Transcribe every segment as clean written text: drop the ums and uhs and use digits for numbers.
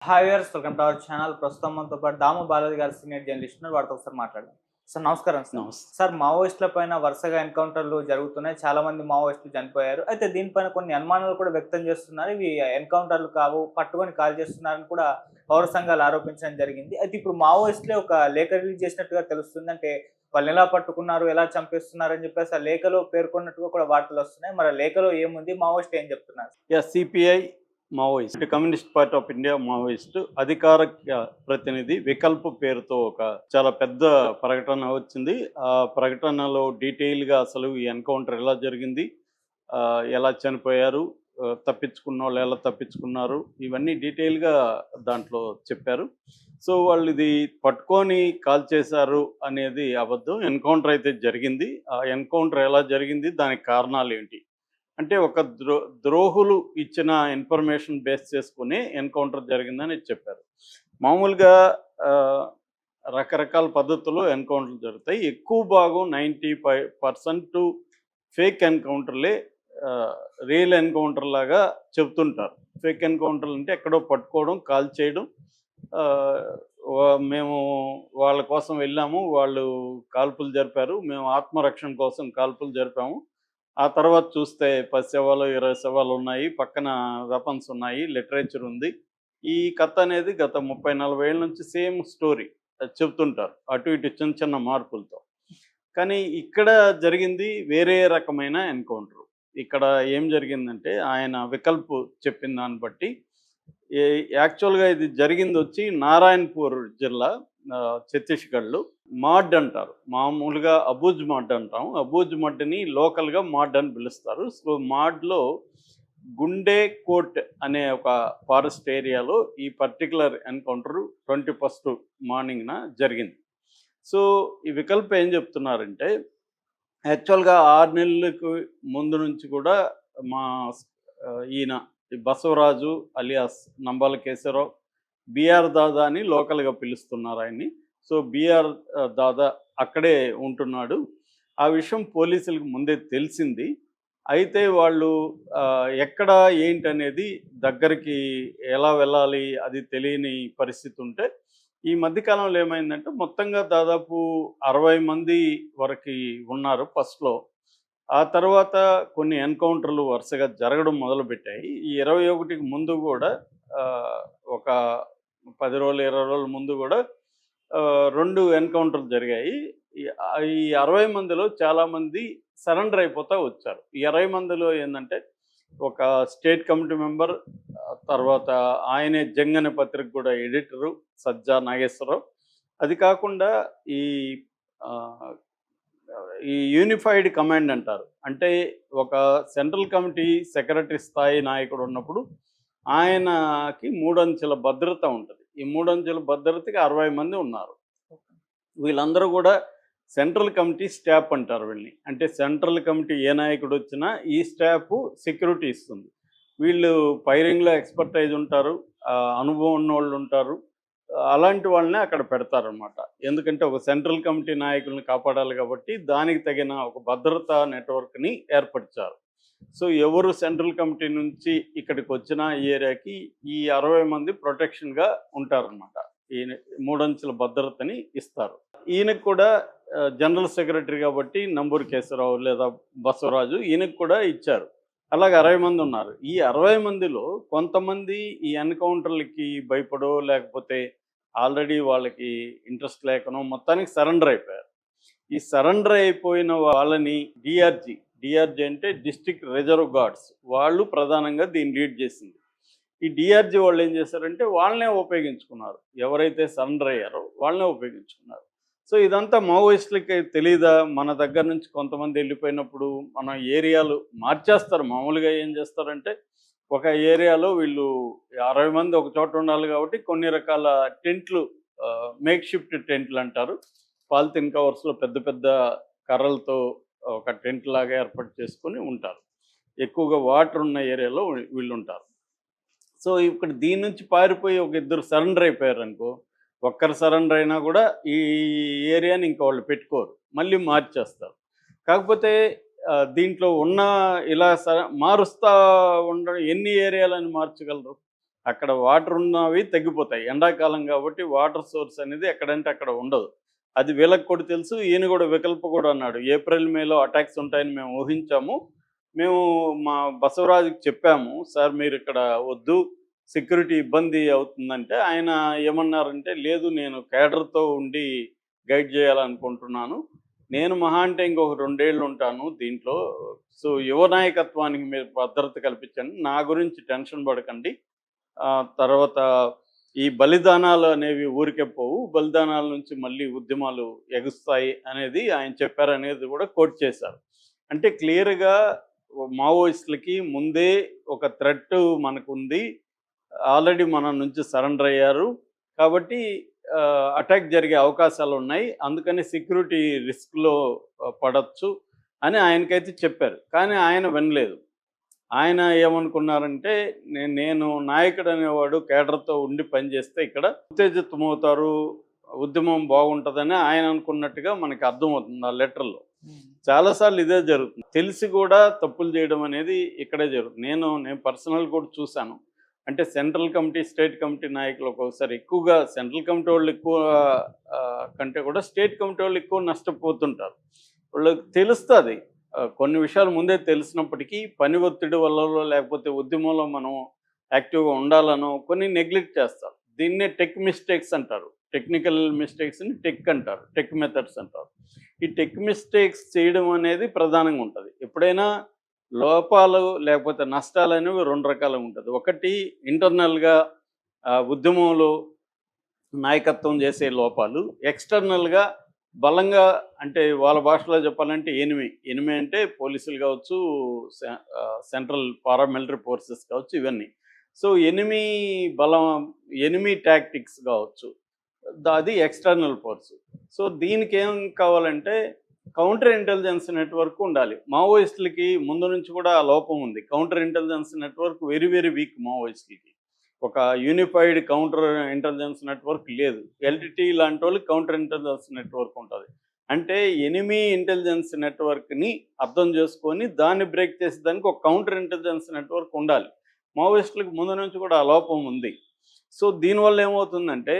Hi viewers, welcome to our channel. ప్రస్తుతం మనతో పాటు దాము బాలాజీ గారు సీనియర్ జర్నలిస్ట్ ఉన్నారు. వారితో ఒకసారి మాట్లాడదాం. సార్ నమస్కారం. సార్ నమస్తే. సార్ మావోయిస్టుల పైన వరుసగా ఎన్కౌంటర్లు జరుగుతున్నాయి. చాలా మంది మావోయిస్టులు చనిపోయారు. అయితే దీనిపైన కొన్ని అనుమానాలు కూడా వ్యక్తం చేస్తున్నారు. ఇవి ఎన్కౌంటర్లు కావు, పట్టుకొని కాల్ చేస్తున్నారని కూడా పౌర సంఘాలు ఆరోపించడం జరిగింది. అయితే ఇప్పుడు మావోయిస్టులే ఒక లేఖ రిలీజ్ చేసినట్టుగా తెలుస్తుంది. అంటే వాళ్ళు ఎలా పట్టుకున్నారు, ఎలా చంపేస్తున్నారు అని చెప్పేసి ఆ లేఖలో పేర్కొన్నట్టుగా కూడా వార్తలు వస్తున్నాయి. మరి ఆ లేఖలో ఏముంది, మావోయిస్ట్ ఏం చెప్తున్నారు? CPI Maoist, communist party of India Maoist అధికారిక ప్రతినిధి వికల్ప్ పేరుతో ఒక చాలా పెద్ద ప్రకటన వచ్చింది. ఆ ప్రకటనలో డీటెయిల్గా అసలు ఈ ఎన్కౌంటర్ ఎలా జరిగింది, ఎలా చనిపోయారు, తప్పించుకున్న వాళ్ళు ఎలా తప్పించుకున్నారు, ఇవన్నీ డీటెయిల్గా దాంట్లో చెప్పారు. సో వాళ్ళు ఇది పట్టుకొని కాల్ చేశారు అనేది అబద్ధం. ఎన్కౌంటర్ అయితే జరిగింది. ఆ ఎన్కౌంటర్ ఎలా జరిగింది, దానికి కారణాలు ఏంటి అంటే ఒక ద్రోహులు ఇచ్చిన ఇన్ఫర్మేషన్ బేస్ చేసుకుని ఎన్కౌంటర్ జరిగిందని చెప్పారు. మామూలుగా రకరకాల పద్ధతుల్లో ఎన్కౌంటర్లు జరుగుతాయి. ఎక్కువ భాగం 95% ఫేక్ ఎన్కౌంటర్లే రియల్ ఎన్కౌంటర్ లాగా చెబుతుంటారు. ఫేక్ ఎన్కౌంటర్లు అంటే ఎక్కడో పట్టుకోవడం, కాల్ చేయడం, మేము వాళ్ళ కోసం వెళ్ళాము, వాళ్ళు కాల్పులు జరిపారు, మేము ఆత్మరక్షణ కోసం కాల్పులు జరిపాము, ఆ తర్వాత చూస్తే 10 శవాలు 20 శవాలు ఉన్నాయి, పక్కన వెపన్స్ ఉన్నాయి, లిటరేచర్ ఉంది. ఈ కథ అనేది గత 30-40 ఏళ్ళ నుంచి సేమ్ స్టోరీ చెప్తుంటారు, అటు ఇటు చిన్న చిన్న మార్పులతో. కానీ ఇక్కడ జరిగింది వేరే రకమైన ఎన్కౌంటర్. ఇక్కడ ఏం జరిగిందంటే ఆయన వికల్ప్ చెప్పిన దాన్ని బట్టి యాక్చువల్గా ఇది జరిగింది వచ్చి నారాయణపూర్ జిల్లా, ఛత్తీస్గఢ్లో. మాడ్ అంటారు, మామూలుగా అబూజ్ మడ్ అంటాం. అబూజ్ మడ్ని లోకల్గా మాడ్ అని పిలుస్తారు. సో మాడ్లో గుండే కోట్ అనే ఒక ఫారెస్ట్ ఏరియాలో ఈ పర్టికులర్ ఎన్కౌంటర్ 21st మార్నింగ్న జరిగింది. సో ఈ వికల్ప ఏం చెప్తున్నారంటే యాక్చువల్గా 6 నెలలకు ముందు నుంచి కూడా మా ఈయన బసవరాజు అలియాస్ నంబాల కేశవరావు, బిఆర్ దాదా అని లోకల్గా పిలుస్తున్నారు ఆయన్ని. సో బిఆర్ దాదా అక్కడే ఉంటున్నాడు. ఆ విషయం పోలీసులకు ముందే తెలిసింది. అయితే వాళ్ళు ఎక్కడ ఏంటనేది దగ్గరికి ఎలా వెళ్ళాలి అది తెలియని పరిస్థితి ఉంటే ఈ మధ్యకాలంలో ఏమైందంటే మొత్తంగా దాదాపు 60 మంది వరకు ఉన్నారు ఫస్ట్లో. ఆ తర్వాత కొన్ని ఎన్కౌంటర్లు వరుసగా జరగడం మొదలుపెట్టాయి. ఈ 21కి ముందు కూడా ఒక 10 రోజులు 20 రోజుల ముందు కూడా 2 ఎన్కౌంటర్లు జరిగాయి. ఈ 60 మందిలో చాలామంది సరెండర్ అయిపోతూ వచ్చారు. ఈ 20 మందిలో ఏంటంటే ఒక స్టేట్ కమిటీ మెంబర్, తర్వాత ఆయనే జంగ్ అనే పత్రిక కూడా ఎడిటరు సజ్జా నాగేశ్వరరావు. అది కాకుండా ఈ ఈ యూనిఫైడ్ కమాండ్ అంటారు, అంటే ఒక సెంట్రల్ కమిటీ సెక్రటరీ స్థాయి నాయకుడు ఉన్నప్పుడు ఆయనకి 3 అంచెల భద్రత ఉంటుంది. ఈ 3 అంచెల భద్రతకి 60 మంది ఉన్నారు. వీళ్ళందరూ కూడా సెంట్రల్ కమిటీ స్టాఫ్ అంటారు వీళ్ళని. అంటే సెంట్రల్ కమిటీ ఏ నాయకుడు వచ్చినా ఈ స్టాఫ్ సెక్యూరిటీ ఇస్తుంది. వీళ్ళు ఫైరింగ్లో ఎక్స్పర్టైజ్ ఉంటారు, అనుభవం ఉన్న వాళ్ళు ఉంటారు. అలాంటి వాళ్ళనే అక్కడ పెడతారనమాట. ఎందుకంటే ఒక సెంట్రల్ కమిటీ నాయకుల్ని కాపాడాలి కాబట్టి దానికి తగిన ఒక భద్రతా నెట్వర్క్ని ఏర్పరిచారు. సో ఎవరు సెంట్రల్ కమిటీ నుంచి ఇక్కడికి వచ్చిన ఈ ఏరియాకి ఈ 60 మంది ప్రొటెక్షన్గా ఉంటారనమాట. ఈయన 3 అంచెల భద్రతని ఇస్తారు. ఈయనకు కూడా జనరల్ సెక్రటరీ కాబట్టి నంబూరు కేశవరావు లేదా బసవరాజు ఈయనకు కూడా ఇచ్చారు. అలాగే 60 మంది ఉన్నారు. ఈ 60 మందిలో కొంతమంది ఈ ఎన్కౌంటర్లకి భయపడో లేకపోతే ఆల్రెడీ వాళ్ళకి ఇంట్రెస్ట్ లేకనో మొత్తానికి సరెండర్ అయిపోయారు. ఈ సరెండర్ అయిపోయిన వాళ్ళని డిఆర్జీ అంటే డిస్ట్రిక్ట్ రిజర్వ్ గార్డ్స్ వాళ్ళు ప్రధానంగా దీన్ని లీడ్ చేసింది. ఈ డిఆర్జీ వాళ్ళు ఏం చేశారంటే వాళ్ళనే ఉపయోగించుకున్నారు. ఎవరైతే సరెండర్ అయ్యారో వాళ్ళనే ఉపయోగించుకున్నారు. సో ఇదంతా మావోయిస్టులకి తెలీదా? మన దగ్గర నుంచి కొంతమంది వెళ్ళిపోయినప్పుడు మన ఏరియాలు మార్చేస్తారు. మామూలుగా ఏం చేస్తారంటే ఒక ఏరియాలో వీళ్ళు 60 మంది ఒక చోట ఉండాలి కాబట్టి కొన్ని రకాల టెంట్లు, మేక్ షిఫ్ట్ టెంట్లు అంటారు, పాలిథిన్ కవర్స్లో పెద్ద పెద్ద కర్రలతో ఒక టెంట్ లాగా ఏర్పాటు చేసుకొని ఉంటారు. ఎక్కువగా వాటర్ ఉన్న ఏరియాలో వీళ్ళు ఉంటారు. సో ఇక్కడ దీని నుంచి పారిపోయి ఒక ఇద్దరు సరెండర్ అయిపోయారు అనుకో, ఒక్కరు సరెండర్ అయినా కూడా ఈ ఏరియాని ఇంకా వాళ్ళు పెట్టుకోరు, మళ్ళీ మార్చేస్తారు. కాకపోతే దీంట్లో ఉన్న ఇలా మారుస్తూ ఉండడం ఎన్ని ఏరియాలని మార్చగలరు? అక్కడ వాటర్ ఉన్నవి తగ్గిపోతాయి. ఎండాకాలం కాబట్టి వాటర్ సోర్స్ అనేది ఎక్కడంటే అక్కడ ఉండదు. అది వీళ్ళకి కూడా తెలుసు. ఈయన కూడా వికల్ప కూడా అన్నాడు. ఏప్రిల్, మేలో అటాక్స్ ఉంటాయని మేము ఊహించాము. మేము మా బసవరాజుకి చెప్పాము. సార్ మీరు ఇక్కడ వద్దు, సెక్యూరిటీ ఇబ్బంది అవుతుందంటే ఆయన ఏమన్నారంటే, లేదు నేను కేడర్‌తో ఉండి గైడ్ చేయాలనుకుంటున్నాను. నేను మహా అంటే ఇంకొక 2 ఏళ్ళు ఉంటాను దీంట్లో. సో, యువ నాయకత్వానికి మీరు భద్రత కల్పించండి. నా గురించి టెన్షన్ పడకండి. తర్వాత ఈ బలిదానాలు అనేవి ఊరికే పోవు. బలిదానాల నుంచి మళ్ళీ ఉద్యమాలు ఎగుస్తాయి అనేది ఆయన చెప్పారనేది కూడా కోట్ చేశారు. అంటే క్లియర్‌గా మావోయిస్టులకి ముందే ఒక థ్రెట్ మనకుంది. ఆల్రెడీ మన నుంచి సరెండర్ అయ్యారు. కాబట్టి అటాక్ జరిగే అవకాశాలున్నాయి. అందుకని సెక్యూరిటీ రిస్క్‌లో పడొచ్చు అని ఆయనకైతే చెప్పారు. కానీ ఆయన వినలేదు. ఆయన ఏమనుకున్నారంటే, నేను నాయకుడు అనేవాడు కేడర్‌తో ఉండి పనిచేస్తే ఇక్కడ ఉత్తేజితమవుతారు, ఉద్యమం బాగుంటుందని ఆయన అనుకున్నట్టుగా మనకి అర్థమవుతుంది ఆ లెటర్‌లో. చాలాసార్లు ఇదే జరుగుతుంది. తెలిసి కూడా తప్పులు చేయడం అనేది ఇక్కడే జరుగుతుంది. నేను పర్సనల్ కూడా చూశాను. అంటే సెంట్రల్ కమిటీ, స్టేట్ కమిటీ నాయకులు ఒక్కొక్కసారి ఎక్కువగా సెంట్రల్ కమిటీ వాళ్ళు ఎక్కువ కంటే కూడా స్టేట్ కమిటీ వాళ్ళు ఎక్కువ నష్టపోతుంటారు. వాళ్ళకి తెలుస్తుంది. కొన్ని విషయాలు ముందే తెలిసినప్పటికీ పని ఒత్తిడి వల్లలో లేకపోతే ఉద్యమంలో మనం యాక్టివ్గా ఉండాలనో కొన్ని నెగ్లెక్ట్ చేస్తారు. దీన్నే టెక్ మిస్టేక్స్ అంటారు. టెక్నికల్ మిస్టేక్స్ని టెక్ అంటారు, టెక్ మెథడ్స్ అంటారు. ఈ టెక్ మిస్టేక్స్ చేయడం అనేది ప్రధానంగా ఉంటుంది. ఎప్పుడైనా లోపాలు లేకపోతే నష్టాలు అనేవి 2 రకాలుగా ఉంటుంది. ఒకటి ఇంటర్నల్గా ఉద్యమంలో నాయకత్వం చేసే లోపాలు, ఎక్స్టర్నల్గా బలంగా అంటే వాళ్ళ భాషలో చెప్పాలంటే ఎనిమి అంటే పోలీసులు కావచ్చు, సెంట్రల్ పారామిలిటరీ ఫోర్సెస్ కావచ్చు, ఇవన్నీ. సో ఎనిమి టాక్టిక్స్ కావచ్చు, అది ఎక్స్టర్నల్ ఫోర్స్. సో దీనికి ఏం కావాలంటే కౌంటర్ ఇంటెలిజెన్స్ నెట్వర్క్ ఉండాలి. మావోయిస్టులకి ముందు నుంచి కూడా ఆ లోపం ఉంది. Counter intelligence network very very weak మావోయిస్టులకి. ఒక యూనిఫైడ్ కౌంటర్ ఇంటెలిజెన్స్ నెట్వర్క్ లేదు. ఎల్టీటీ లాంటి వాళ్ళకి కౌంటర్ ఇంటెలిజెన్స్ నెట్వర్క్ ఉంటుంది. అంటే ఎనిమీ ఇంటెలిజెన్స్ నెట్వర్క్ని అర్థం చేసుకొని దాన్ని బ్రేక్ చేసేదానికి ఒక కౌంటర్ ఇంటెలిజెన్స్ నెట్వర్క్ ఉండాలి. మావోయిస్టులకు ముందు నుంచి కూడా ఆ లోపం ఉంది. సో దీనివల్ల ఏమవుతుందంటే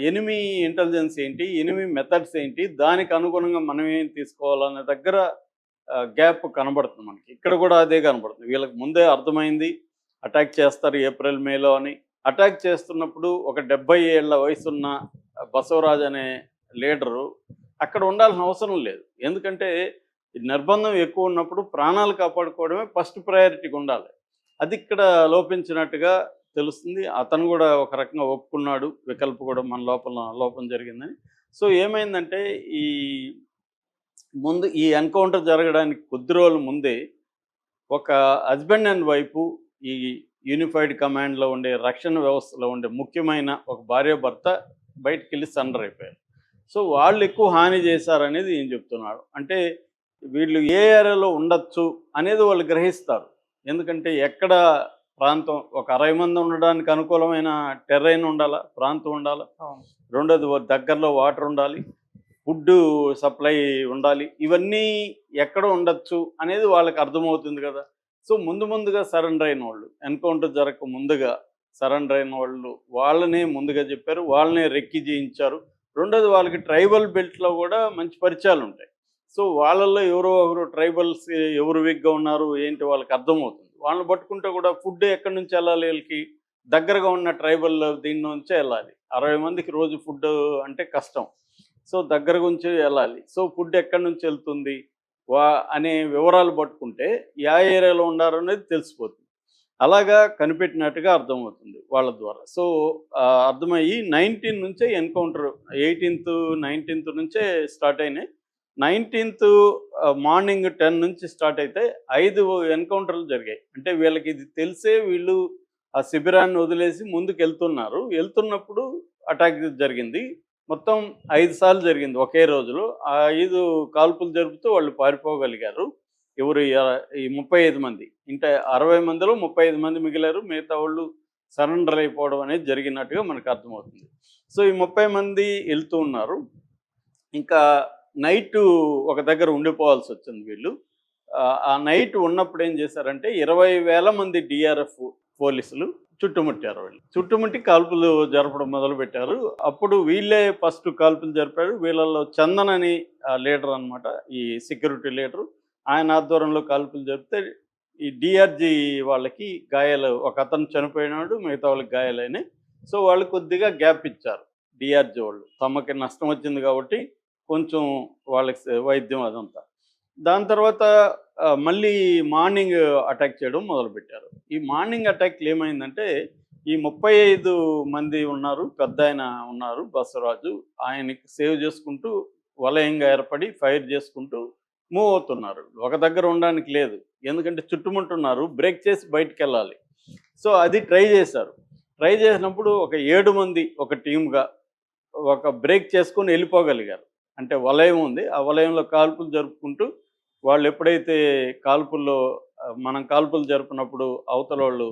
ఎనిమీ ఇంటెలిజెన్స్ ఏంటి, ఎనిమీ మెథడ్స్ ఏంటి, దానికి అనుగుణంగా మనం ఏం తీసుకోవాలనే దగ్గర గ్యాప్ కనబడుతుంది మనకి. ఇక్కడ కూడా అదే కనబడుతుంది. వీళ్ళకి ముందే అర్థమైంది అటాక్ చేస్తారు ఏప్రిల్, మేలో అని. అటాక్ చేస్తున్నప్పుడు ఒక 70 ఏళ్ల వయసున్న బసవరాజ్ అనే లీడరు అక్కడ ఉండాల్సిన అవసరం లేదు. ఎందుకంటే నిర్బంధం ఎక్కువ ఉన్నప్పుడు ప్రాణాలు కాపాడుకోవడమే ఫస్ట్ ప్రయారిటీగా ఉండాలి. అది ఇక్కడ లోపించినట్టుగా తెలుస్తుంది. అతను కూడా ఒక రకంగా ఒప్పుకున్నాడు, వికల్ప కూడా మన లోపం జరిగిందని. సో ఏమైందంటే ఈ ఎన్కౌంటర్ జరగడానికి కొద్ది రోజుల ముందే ఒక హస్బెండ్ అండ్ వైఫ్ ఈ యూనిఫైడ్ కమాండ్లో ఉండే రక్షణ వ్యవస్థలో ఉండే ముఖ్యమైన ఒక భార్యాభర్త బయటికి వెళ్ళి సరెండర్ అయిపోయారు. సో వాళ్ళు ఎక్కువ హాని చేశారనేది ఈయన చెప్తున్నాడు. అంటే వీళ్ళు ఏ ఏరియాలో ఉండొచ్చు అనేది వాళ్ళు గ్రహిస్తారు. ఎందుకంటే ఎక్కడ ప్రాంతం ఒక 60 మంది ఉండడానికి అనుకూలమైన టెర్రైన్ ఉండాలా, ప్రాంతం ఉండాలా. రెండోది దగ్గరలో వాటర్ ఉండాలి, ఫుడ్ సప్లై ఉండాలి. ఇవన్నీ ఎక్కడ ఉండొచ్చు అనేది వాళ్ళకి అర్థమవుతుంది కదా. సో ముందుగా సరెండర్ అయిన వాళ్ళు, ఎన్కౌంటర్ జరగక ముందుగా సరెండర్ అయిన వాళ్ళనే ముందుగా చెప్పారు, వాళ్ళనే రెక్కి చేయించారు. రెండోది వాళ్ళకి ట్రైబల్ బెల్ట్లో కూడా మంచి పరిచయాలు ఉంటాయి. సో వాళ్ళల్లో ఎవరో ఒకరు ట్రైబల్స్ ఎవరు వీక్గా ఉన్నారు ఏంటి వాళ్ళకి అర్థమవుతుంది. వాళ్ళని పట్టుకుంటే కూడా ఫుడ్ ఎక్కడి నుంచి వెళ్ళాలి, వీళ్ళకి దగ్గరగా ఉన్న ట్రైబల్ దీని నుంచే వెళ్ళాలి. 60 మందికి రోజు ఫుడ్ అంటే కష్టం. సో దగ్గర నుంచి వెళ్ళాలి. సో ఫుడ్ ఎక్కడి నుంచి వెళ్తుంది అనే వివరాలు పట్టుకుంటే ఏ ఏరియాలో ఉన్నారు అనేది తెలిసిపోతుంది. అలాగా కనిపెట్టినట్టుగా అర్థమవుతుంది వాళ్ళ ద్వారా. సో అర్థమయ్యి 19 నుంచే ఎన్కౌంటర్, 18th 19th నుంచే స్టార్ట్ అయినాయి. 19th మార్నింగ్ 10 నుంచి స్టార్ట్ అయితే 5 ఎన్కౌంటర్లు జరిగాయి. అంటే వీళ్ళకి ఇది తెలిసే వీళ్ళు ఆ శిబిరాన్ని వదిలేసి ముందుకు వెళ్తున్నప్పుడు అటాక్ జరిగింది. మొత్తం 5 సార్లు జరిగింది ఒకే రోజులో. ఆ 5 కాల్పులు జరుపుతూ వాళ్ళు పారిపోగలిగారు. ఎవరు ఈ 35 మంది. ఇంకా 60 మందిలో 35 మంది మిగిలారు. మిగతా వాళ్ళు సరెండర్ అయిపోవడం అనేది జరిగినట్టుగా మనకు అర్థమవుతుంది. సో ఈ 30 మంది వెళ్తూ ఉన్నారు. ఇంకా నైటు ఒక దగ్గర ఉండిపోవాల్సి వచ్చింది వీళ్ళు. ఆ నైట్ ఉన్నప్పుడు ఏం చేశారంటే 20,000 మంది డిఆర్ఎఫ్ పోలీసులు చుట్టుముట్టారు. వాళ్ళు చుట్టుముట్టి కాల్పులు జరపడం మొదలుపెట్టారు. అప్పుడు వీళ్ళే ఫస్ట్ కాల్పులు జరిపారు. వీళ్ళలో చందన్ అని లీడర్ అనమాట, ఈ సెక్యూరిటీ లీడరు. ఆయన ఆధ్వర్యంలో కాల్పులు జరిపితే ఈ డిఆర్జీ వాళ్ళకి గాయాలు, ఒక అతను చనిపోయినాడు, మిగతా వాళ్ళకి గాయాలైనాయి. సో వాళ్ళు కొద్దిగా గ్యాప్ ఇచ్చారు డిఆర్జీ వాళ్ళు. తమకి నష్టం వచ్చింది కాబట్టి కొంచెం వాళ్ళకి వైద్యం అదంతా. దాని తర్వాత మళ్ళీ మార్నింగ్ అటాక్ చేయడం మొదలుపెట్టారు. ఈ మార్నింగ్ అటాక్‌లో ఏమైందంటే, ఈ 35 మంది ఉన్నారు. పెద్దాయన ఉన్నారు బసవరాజు. ఆయనకి సేవ్ చేసుకుంటూ వలయంగా ఏర్పడి ఫైర్ చేసుకుంటూ మూవ్ అవుతున్నారు. ఒక దగ్గర ఉండడానికి లేదు. ఎందుకంటే చుట్టుముట్టున్నారు. బ్రేక్ చేసి బయటికెళ్ళాలి. సో అది ట్రై చేశారు. ట్రై చేసినప్పుడు ఒక 7 మంది ఒక టీమ్‌గా ఒక బ్రేక్ చేసుకొని వెళ్ళిపోగలిగారు. అంటే వలయం ఉంది. ఆ వలయంలో కాల్పులు జరుపుకుంటూ వాళ్ళు ఎప్పుడైతే కాల్పుల్లో మనం కాల్పులు జరిపినప్పుడు అవతలోళ్ళు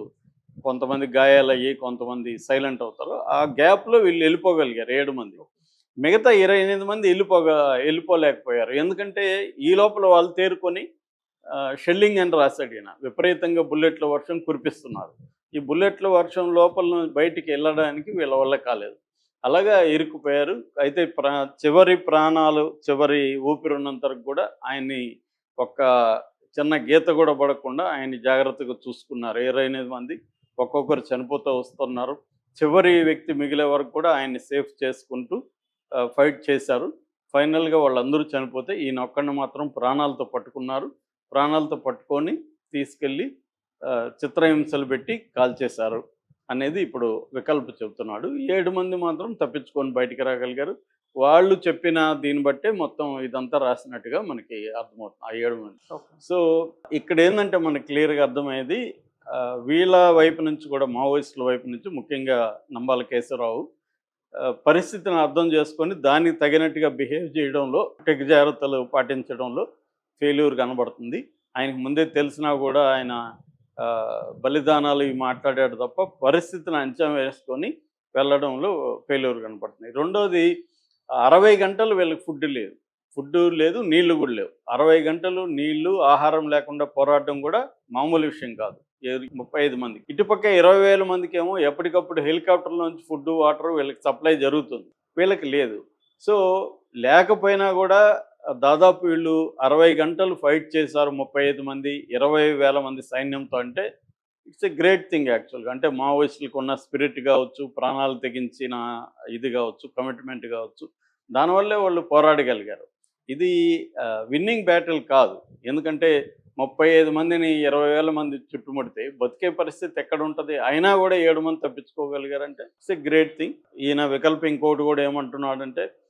కొంతమంది గాయాలయ్యి, కొంతమంది సైలెంట్ అవుతారు. ఆ గ్యాప్‌లో వీళ్ళు వెళ్ళిపోగలిగారు 7 మంది. మిగతా 28 మంది వెళ్ళిపోలేకపోయారు. ఎందుకంటే ఈ లోపల వాళ్ళు తేరుకొని షెల్లింగ్ అని రాసాడు ఈయన. విపరీతంగా బుల్లెట్ల వర్షం కురిపిస్తున్నారు. ఈ బుల్లెట్ల వర్షం లోపల నుంచి బయటికి వెళ్ళడానికి వీళ్ళ వల్ల కాలేదు. అలాగా ఇరుక్కుపోయారు. అయితే చివరి ప్రాణాలు, చివరి ఊపిరున్నంత వరకు కూడా ఆయన్ని ఒక్క చిన్న గీత కూడా పడకుండా ఆయన్ని జాగ్రత్తగా చూసుకున్నారు. 28 మంది ఒక్కొక్కరు చనిపోతూ వస్తున్నారు. చివరి వ్యక్తి మిగిలే వరకు కూడా ఆయన్ని సేఫ్ చేసుకుంటూ ఫైట్ చేశారు. ఫైనల్‌గా వాళ్ళందరూ చనిపోతే ఈయనొక్కడిని మాత్రం ప్రాణాలతో పట్టుకున్నారు. ప్రాణాలతో పట్టుకొని తీసుకెళ్ళి చిత్రహింసలు పెట్టి కాల్చేశారు అనేది ఇప్పుడు వికల్ప్ చెబుతున్నాడు. 7 మంది మాత్రం తప్పించుకొని బయటికి రాగలిగారు. వాళ్ళు చెప్పిన దీన్ని బట్టే మొత్తం ఇదంతా రాసినట్టుగా మనకి అర్థమవుతుంది. ఆ 7 మంది. ఓకే. సో ఇక్కడేందంటే మనకు క్లియర్‌గా అర్థమయ్యేది, వీళ్ళ వైపు నుంచి కూడా, మావోయిస్టుల వైపు నుంచి ముఖ్యంగా నంబాల కేశవరావు పరిస్థితిని అర్థం చేసుకొని దానికి తగినట్టుగా బిహేవ్ చేయడంలో, జాగ్రత్తలు పాటించడంలో ఫెయిల్యూర్ కనబడుతుంది. ఆయనకు ముందే తెలిసినా కూడా ఆయన బలిదానాలు ఇవి మాట్లాడాడు తప్ప పరిస్థితిని అంచనా వేసుకొని వెళ్ళడంలో ఫెయిల్యూర్ కనపడుతుంది. రెండోది 60 గంటలు వీళ్ళకి ఫుడ్డు లేదు, నీళ్లు కూడా లేవు. 60 గంటలు నీళ్లు, ఆహారం లేకుండా పోరాడడం కూడా మామూలు విషయం కాదు. 35 మందికి. ఇటుపక్క 20,000 మందికేమో ఎప్పటికప్పుడు హెలికాప్టర్ల నుంచి ఫుడ్డు, వాటర్ వీళ్ళకి సప్లై జరుగుతుంది. వీళ్ళకి లేదు. సో లేకపోయినా కూడా దాదాపు వీళ్ళు 60 గంటలు ఫైట్ చేశారు 35 మంది, 20,000 మంది సైన్యంతో. అంటే ఇట్స్ ఎ గ్రేట్ థింగ్ యాక్చువల్‌గా. అంటే మావోయిస్టులకు ఉన్న స్పిరిట్ కావచ్చు, ప్రాణాలు తెగించిన ఇది కావచ్చు, కమిట్మెంట్ కావచ్చు, దానివల్లే వాళ్ళు పోరాడగలిగారు. ఇది విన్నింగ్ బ్యాటిల్ కాదు. ఎందుకంటే 35 మందిని 20,000 మంది చుట్టుముడితే బతికే పరిస్థితి ఎక్కడుంటది? అయినా కూడా 7 మంది తప్పించుకోగలిగారంటే ఇట్స్ ఎ గ్రేట్ థింగ్. ఈయన వికల్ప్ ఇంకోటి కూడా ఏమంటున్నాడంటే,